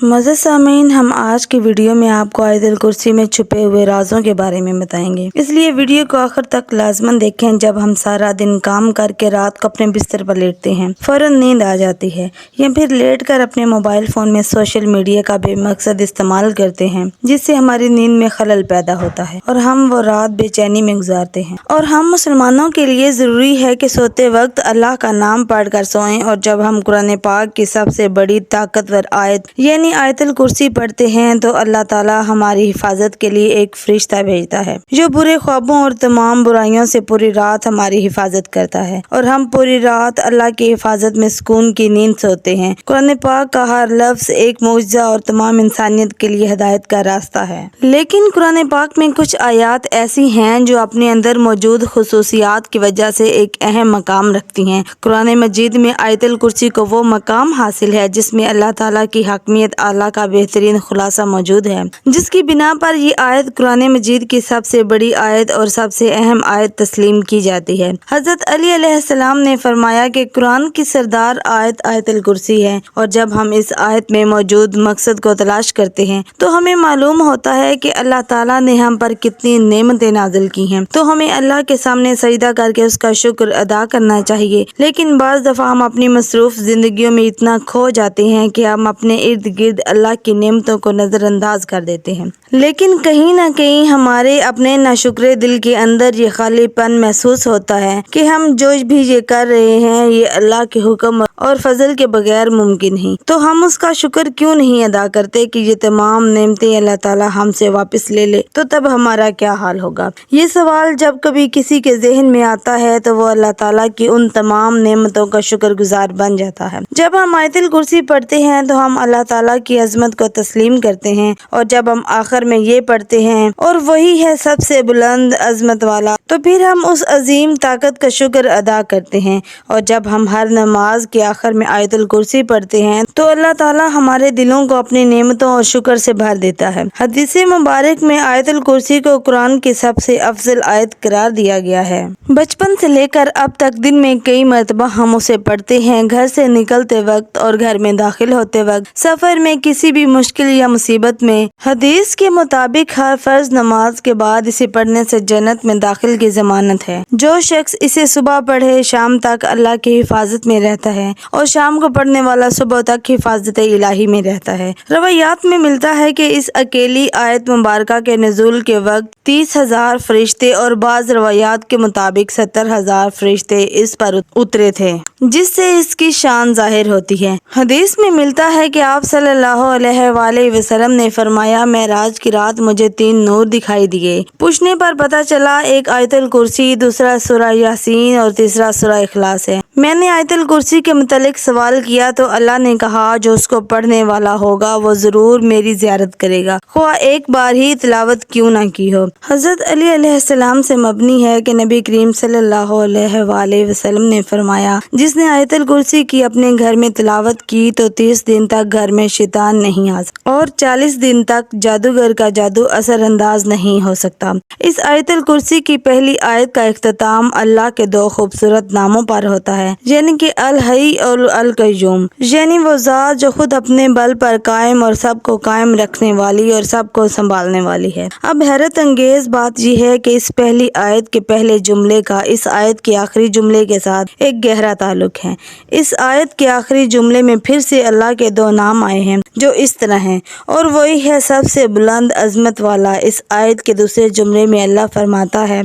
मज़े सामीन, हम आज की वीडियो में आपको आयतुल कुर्सी में छुपे हुए राजों के बारे में बताएंगे, इसलिए वीडियो को आखिर तक लाजमन देखें। जब हम सारा दिन काम करके रात को अपने बिस्तर पर लेटते हैं, फौरन नींद आ जाती है या फिर लेट कर अपने मोबाइल फ़ोन में सोशल मीडिया का बेमकसद इस्तेमाल करते हैं, जिससे हमारी नींद में खलल पैदा होता है और हम वो रात बेचैनी में गुजारते हैं। और हम मुसलमानों के लिए ज़रूरी है कि सोते वक्त अल्लाह का नाम पढ़ कर सोएं। और जब हम कुरान पाक की सबसे बड़ी ताकतवर आयत यानी आयतुल कुर्सी पढ़ते हैं तो अल्लाह ताला हमारी हिफाजत के लिए एक फरिश्ता भेजता है जो बुरे ख्वाबों और तमाम बुराइयों से पूरी रात हमारी हिफाजत करता है और हम पूरी रात अल्लाह की हिफाजत में सुकून की नींद सोते हैं। कुरान पाक का हर लफ्ज एक मुअज्जा और तमाम इंसानियत के लिए हिदायत का रास्ता है। लेकिन कुरान पाक में कुछ आयात ऐसी हैं जो अपने अंदर मौजूद खुसूसियात की वजह से एक अहम मकाम रखती हैं। कुरान मजीद में आयतुल कुर्सी को वो मकाम हासिल है जिसमें अल्लाह ताला की हकमियत आला का बेहतरीन खुलासा मौजूद है, जिसकी बिना पर ये आयत कुरान मजीद की सबसे बड़ी आयत और सबसे अहम आयत तस्लीम की जाती है। हजरत अली अलैहिस्सलाम ने फरमाया कि कुरान की सरदार आयत आयतुल कुर्सी है और जब हम इस आयत में मौजूद मकसद को तलाश करते हैं तो हमें मालूम होता है कि अल्लाह ताला ने हम पर कितनी नेमतें नाजिल की हैं। तो हमें अल्लाह के सामने सजदा करके उसका शुक्र अदा करना चाहिए। लेकिन बाज़ दफ़ा हम अपनी मसरूफ जिंदगियों में इतना खो जाते हैं कि हम अपने इर्द गिर्द अल्लाह की नेमतों को नज़रअंदाज कर देते हैं। लेकिन कहीं ना कहीं हमारे अपने नाशुक्रे दिल के अंदर ये खालीपन महसूस होता है कि हम जो भी ये कर रहे हैं ये अल्लाह के हुक्म और फजल के बगैर मुमकिन नहीं। तो हम उसका शुक्र क्यों नहीं अदा करते कि ये तमाम नेमतें अल्लाह ताला हमसे वापस ले ले, तो तब हमारा क्या हाल होगा। ये सवाल जब कभी किसी के जहन में आता है तो वो अल्लाह ताला की उन तमाम नेमतों का शुक्रगुजार बन जाता है। जब हम आयतुल कुर्सी पढ़ते हैं तो हम अल्लाह ताला की अजमत को तस्लीम करते हैं और जब हम आखिर में ये पढ़ते हैं और वही है सबसे बुलंद अजमत वाला, तो फिर हम उस अजीम ताकत का शुक्र अदा करते हैं। और जब हम हर नमाज के आखिर में आयतुल कुर्सी पढ़ते हैं तो अल्लाह ताला हमारे दिलों को अपनी नेमतों और शुक्र से भर देता है। हदीस मुबारक में आयतुल कुर्सी को कुरान की सबसे अफजल आयत करार दिया गया है। बचपन से लेकर अब तक दिन में कई मरतबा हम उसे पढ़ते हैं, घर से निकलते वक्त और घर में दाखिल होते वक्त, सफर में, किसी भी मुश्किल या मुसीबत में। हदीस के मुताबिक हर फर्ज नमाज के बाद इसे पढ़ने से जन्नत में दाखिल की जमानत है। जो शख्स इसे सुबह पढ़े शाम तक अल्लाह की हिफाजत में रहता है और शाम को पढ़ने वाला सुबह तक हिफाजत इलाही में रहता है। रवायात में मिलता है कि इस अकेली आयत मुबारका के नुज़ूल के वक्त 30,000 फरिश्ते और बाज़ रवायात के मुताबिक 70,000 फरिश्ते इस पर उतरे थे, जिससे इसकी शान जाहिर होती है। हदीस में मिलता है कि आप सल्लल्लाहु अलैहि वसल्लम ने फरमाया, मेराज की रात मुझे 3 नूर दिखाई दिए। पूछने पर पता चला एक आयतुल कुर्सी, दूसरा सूरह यासीन और तीसरा सूरह इखलास है। मैंने आयतुल कुर्सी के मुतालिक सवाल किया तो अल्लाह ने कहा, जो उसको पढ़ने वाला होगा वो जरूर मेरी ज़ियारत करेगा, ख्वाह एक बार ही तिलावत क्यों ना की हो। हजरत अली अलैहिस्सलाम से मबनी है कि नबी करीम सल्लल्लाहु अलैहि वसल्लम ने फरमाया, जिसने आयतुल कुर्सी की अपने घर में तिलावत की तो 30 दिन तक घर में शैतान नहीं आ सकता और 40 दिन तक जादूगर का जादू असरअंदाज नहीं हो सकता। इस आयतुल कुर्सी की पहली आयत का इख्तिताम अल्लाह के 2 खूबसूरत नामों पर होता है, यानी कि अल हई और अल कय्यूम, यानी वो ज़ात जो खुद अपने बल पर कायम और सबको कायम रखने वाली और सबको संभालने वाली है। अब हैरत अंगेज बात यह है कि इस पहली आयत के पहले जुमले का इस आयत के आखिरी जुमले के साथ एक गहरा ताल्लुक है। इस आयत के आखिरी जुमले में फिर से अल्लाह के 2 नाम आए हैं जो इस तरह हैं और वही है सबसे बुलंद अजमत वाला। इस आयत के दूसरे जुमले में अल्लाह फरमाता है,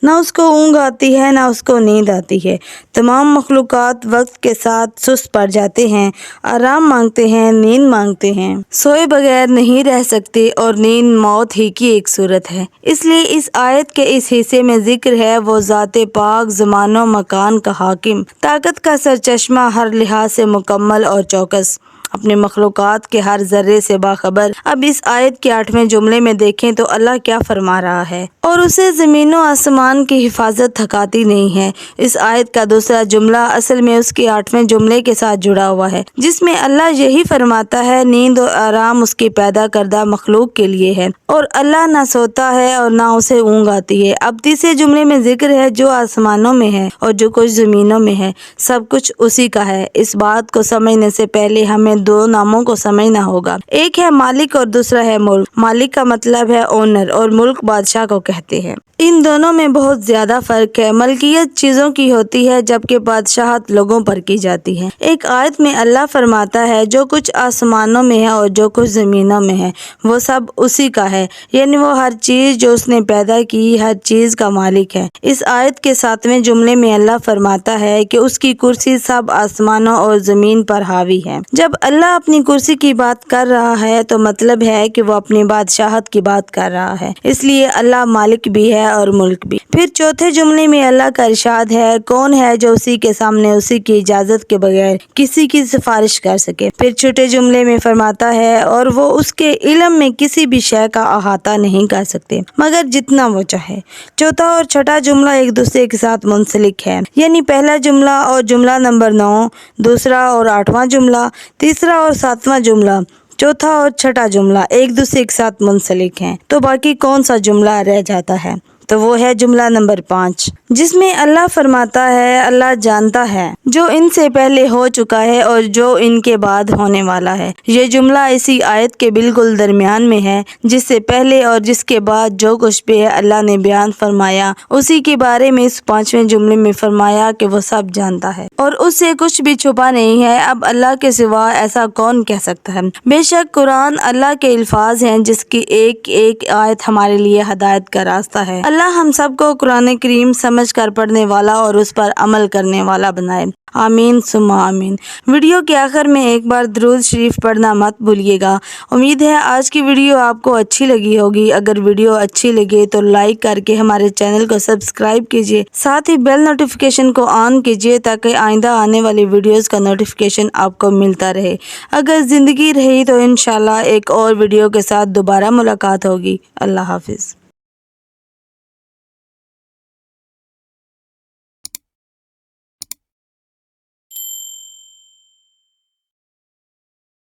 ना उसको ऊँघ आती है ना उसको नींद आती है। तमाम मखलूक़ात वक्त के साथ सुस्त पड़ जाते हैं, आराम मांगते हैं, नींद मांगते हैं, सोए बगैर नहीं रह सकते और नींद मौत ही की एक सूरत है। इसलिए इस आयत के इस हिस्से में जिक्र है वो ज़ाते पाक, ज़मानो मकान का हाकिम, ताकत का सरचश्मा, हर लिहाज से मुकम्मल और चौकस, अपने मखलूक़ात के हर जर्रे से बाखबर। अब इस आयत के 8वें जुमले में देखें तो अल्लाह क्या फरमा रहा है, और उसे ज़मीन व आसमान की हिफाजत थकाती नहीं है। इस आयत का दूसरा जुमला असल में उसके 8वें जुमले के साथ जुड़ा हुआ है, जिसमें अल्लाह यही फरमाता है, नींद और आराम उसकी पैदा करदा मखलूक के लिए है और अल्लाह ना सोता है और ना उसे ऊँघ आती है। अब तीसरे जुमले में जिक्र है जो आसमानों में है और जो कुछ ज़मीनों में है, सब कुछ उसी का है। इस बात को समझने से पहले हमें दो नामों को समझना होगा। एक है मालिक और दूसरा है मुल्क। मालिक का मतलब है ओनर और मुल्क बादशाह को कहते हैं। इन दोनों में बहुत ज्यादा फर्क है। मलकियत चीजों की होती है जबकि बादशाहत लोगों पर की जाती है। एक आयत में अल्लाह फरमाता है जो कुछ आसमानों में है और जो कुछ जमीनों में है वो सब उसी का है, यानी वो हर चीज जो उसने पैदा की हर चीज का मालिक है। इस आयत के 7वें जुमले में अल्लाह फरमाता है कि उसकी कुर्सी सब आसमानों और जमीन पर हावी है। जब अल्लाह अपनी कुर्सी की बात कर रहा है तो मतलब है कि वो अपनी बादशाहत की बात कर रहा है, इसलिए अल्लाह मालिक भी है और मुल्क भी। फिर चौथे जुमले में अल्लाह का इरशाद है, कौन है जो उसी के सामने उसी की इजाजत के बगैर किसी की सिफारिश कर सके। फिर छोटे जुमले में फरमाता है, और वो उसके इल्म में किसी भी शय का अहाता नहीं कर सकते मगर जितना वो चाहे। चौथा और छठा जुमला एक दूसरे के साथ मुंसलिक है, यानी पहला जुमला और जुमला नंबर 9, दूसरा और 8वां जुमला, तीसरा और 7वां जुमला, चौथा और छठा जुमला एक दूसरे के साथ मुंसलिक हैं। तो बाकी कौन सा जुमला रह जाता है? तो वो है जुमला नंबर 5, जिसमें अल्लाह फरमाता है, अल्लाह जानता है जो इनसे पहले हो चुका है और जो इनके बाद होने वाला है। ये जुमला इसी आयत के बिल्कुल दरमियान में है, जिससे पहले और जिसके बाद जो कुछ भी है अल्लाह ने बयान फरमाया उसी के बारे में इस 5वें जुमले में फरमाया कि वो सब जानता है और उससे कुछ भी छुपा नहीं है। अब अल्लाह के सिवा ऐसा कौन कह सकता है? बेशक कुरान अल्लाह के अल्फाज हैं जिसकी एक एक आयत हमारे लिए हिदायत का रास्ता है। अल्लाह हम सबको कुरान करीम समझ कर पढ़ने वाला और उस पर अमल करने वाला बनाए। आमीन सुम्मा आमीन। वीडियो के आखिर में एक बार दुरूद शरीफ पढ़ना मत भूलिएगा। उम्मीद है आज की वीडियो आपको अच्छी लगी होगी। अगर वीडियो अच्छी लगे तो लाइक करके हमारे चैनल को सब्सक्राइब कीजिए, साथ ही बेल नोटिफिकेशन को ऑन कीजिए ताकि आइंदा आने वाली वीडियोस का नोटिफिकेशन आपको मिलता रहे। अगर ज़िंदगी रही तो इंशाल्लाह एक और वीडियो के साथ दोबारा मुलाकात होगी। अल्लाह हाफिज़।